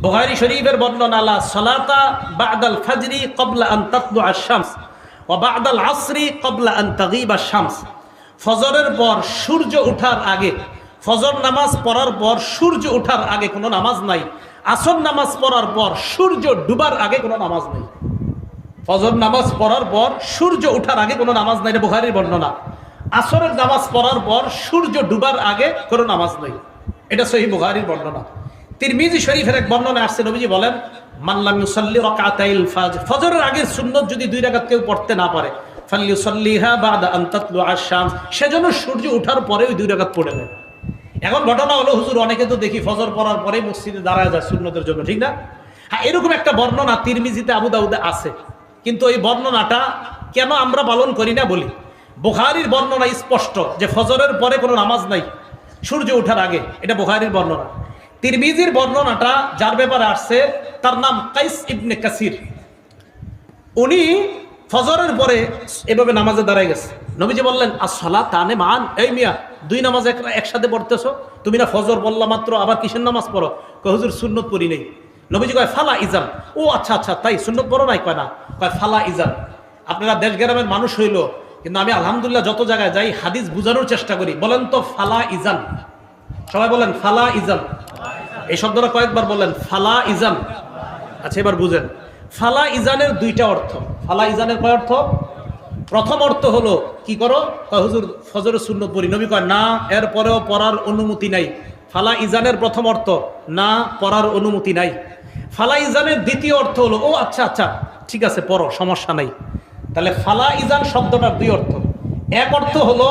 বুখারী শরীফের বর্ণনা লা সালাতা বা'দাল ফাজরি ক্বাবলা আন তাতলুআ আশ-শামস ওয়া বা'দাল আসরি ক্বাবলা আন তাগীবা আশ-শামস। ফজরের পর সূর্য ওঠার আগে, ফজর নামাজ পড়ার পর সূর্য ওঠার আগে কোনো নামাজ নাই। আসর নামাজ পড়ার পর সূর্য ডুবার আগে কোনো নামাজ নেই। ফজর নামাজ পড়ার পর সূর্য ওঠার আগে কোনো নামাজ নাই, এটা বুখারীর বর্ণনা। আসরের নামাজ পড়ার পর সূর্য ডুবার আগে কোনো নামাজ নেই, এটা সহিহ বুখারীর বর্ণনা। তিরমিজি শরীফের এক বর্ণনা আসছে, নবীজি বলেন মান লাম ইউসাল্লি রাকাতাইল ফাজর, ফজরের আগের সুন্নত যদি 2 রাকাত কেউ পড়তে না পারে, ফালইউসাল্লিহা বা'দা আন তাতলুআ আশ-শামস, সেজন্য সূর্য ওঠার পরে ওই 2 রাকাত পড়ে নেয়। এখন ঘটনা হলো, হুজুর অনেকে তো দেখি ফজর পড়ার পরে মসজিদে দাঁড়ায় যায় সুন্নতের জন্য, ঠিক না? হ্যাঁ, এরকম একটা বর্ণনা তিরমিজিতে, আবু দাউদে আছে, কিন্তু এই বর্ণনাটা কেন আমরা পালন করি না বলি। বুখারীর বর্ণনা স্পষ্ট যে ফজরের পরে কোনো নামাজ নাই সূর্য ওঠার আগে, এটা বুখারীর বর্ণনা। তিরমিজির বর্ণনাটা যার ব্যাপারে আসছে তার নাম কাইস ইবনে কাসির, উনি ফজরের পরে এভাবে নামাজে দাঁড়ায় গেছে। নবীজি বললেন আস-সালাতানে মান, এই মিয়া 2 নামাজ একসাথে পড়তেছো, তুমি না ফজর বললা মাত্র, আবার কিসের নামাজ পড়ো? কয় হুজুর সুন্নত পড়ি নেই। নবীজি কয় ফালা ইজান, ও আচ্ছা আচ্ছা তাই সুন্নত পড়ো নাই? কয় না। কয় ফালা ইজান, আপনারা দেশ গ্রামের মানুষ হইল, কিন্তু আমি আলহামদুলিল্লাহ যত জায়গায় যাই হাদিস বুঝানোর চেষ্টা করি। বলেন তো ফালা ইজান, সবাই বলেন ফালা ইজান। এই শব্দটা কয়েকবার বললেন, ফালা ইজান। আচ্ছা এবার বুঝেন, ফালা ইজানের 2টা অর্থ। ফালা ইজানের কয় অর্থ? প্রথম অর্থ হলো কি করো? কয় হুজুর ফজরের সুন্নত পড়ি। নবী কয় না, এর পরেও পড়ার অনুমতি নাই। ফালা ইজানের প্রথম অর্থ না, পড়ার অনুমতি নাই। ফালা ইজানের দ্বিতীয় অর্থ হলো ও আচ্ছা আচ্ছা ঠিক আছে পড়ো, সমস্যা নাই। তাহলে ফালা ইজান শব্দটার 2 অর্থ। এক অর্থ হলো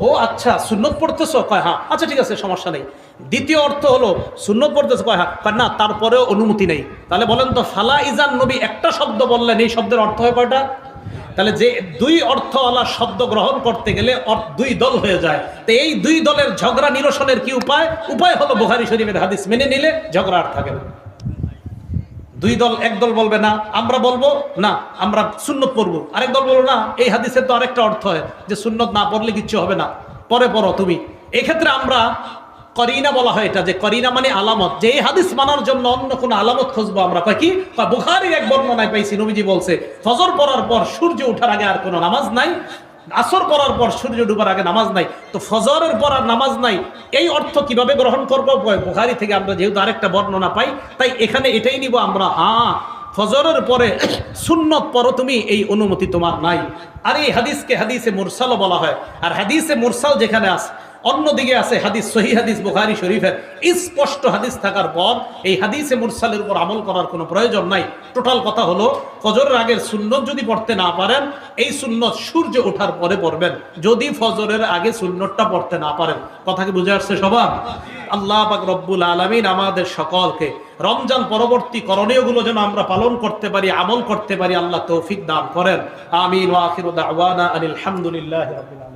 ও আচ্ছা সুন্নত পড়তেছো, কয় হ্যাঁ, আচ্ছা ঠিক আছে সমস্যা নেই। দ্বিতীয় অর্থ হলো সুন্নত পড়তেছো, কয় হ্যাঁ, কয় না তারপরেও অনুমতি নেই। তাহলে বলেন তো ফালা ইজান নবী একটা শব্দ বললেন, এই শব্দের অর্থ হয় কয়টা? তাহলে যে 2 অর্থওয়ালা শব্দ গ্রহণ করতে গেলে 2 দল হয়ে যায়। তো এই 2 দলের ঝগড়া নিরসনের কি উপায়? উপায় হলো বুখারী শরীফের হাদিস মেনে নিলে ঝগড়া আর থাকে না। 2 দল, এক দল বলবে না আমরা বলবো না আমরা সুন্নত পড়বো, আরেক দল বলবো না এই হাদিসের তো আরেকটা অর্থ হয় যে সুন্নত না পড়লে কিচ্ছু হবে না, পরে পড়ো তুমি। এক্ষেত্রে আমরা করিনা বলা হয়, এটা যে করিনা মানে আলামত, যে এই হাদিস মানার জন্য অন্য কোনো আলামত খুঁজবো আমরা। কয় কি? বুখারীর এক বর্ণনায় পাইছি নবীজি বলছে ফজর পড়ার পর সূর্য ওঠার আগে আর কোনো নামাজ নাই, আসর পড়ার পর সূর্য ডুবার আগে নামাজ নাই। তো ফজরের পর আর নামাজ নাই, এই অর্থ কিভাবে গ্রহণ করবো? বুখারী থেকে আমরা যেহেতু আরেকটা বর্ণনা পাই, তাই এখানে এটাই নিব আমরা, হ্যাঁ ফজরের পরে সুন্নত পড়ো তুমি, এই অনুমতি তোমার নাই। আর এই হাদিসকে হাদিসে মুরসালও বলা হয়। আর হাদিসে মুরসাল যেখানে আছে, অন্যদিকে আছে হাদিস, সহিহ হাদিস বুখারী শরীফের স্পষ্ট হাদিস থাকার পর এই হাদিসে মুরসালের উপর আমল করার কোনো প্রয়োজন নাই। টোটাল কথা হলো ফজরের আগের সুন্নত যদি পড়তে না পারেন, এই সুন্নত সূর্য ওঠার পরে পড়বেন, যদি ফজরের আগে সুন্নতটা পড়তে না পারেন। কথা কি বুঝে আসছে সবার? আল্লাহ পাক রব্বুল আলামিন আমাদের সকলকে রমজান পরবর্তী করণীয়গুলো যেন আমরা পালন করতে পারি, আমল করতে পারি, আল্লাহ তৌফিক দান করেন। আমিন ওয়া আখিরু দাওয়ানা আনিল হামদুলিল্লাহি রাব্বিল আলামিন।